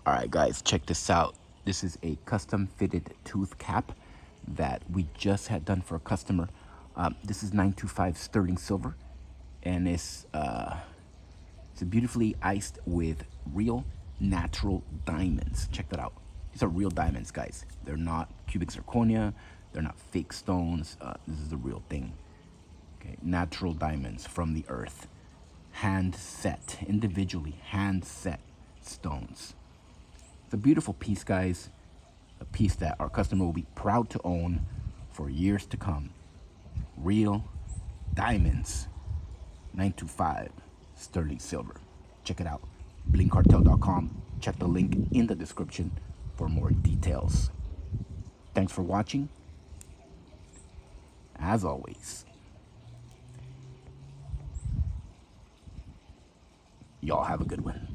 All right, guys, check this out. This is a custom fitted tooth cap that we just had done for a customer. This is 925 sterling silver, and it's beautifully iced with real natural diamonds. Check that out. These are real diamonds, guys. They're not cubic zirconia. They're not fake stones. This is the real thing. Okay, natural diamonds from the earth. Hand set, individually hand set stones. It's a beautiful piece, guys. A piece that our customer will be proud to own for years to come. Real diamonds. 925 sterling silver. Check it out. Blinkcartel.com. Check the link in the description for more details. Thanks for watching. As always, y'all have a good one.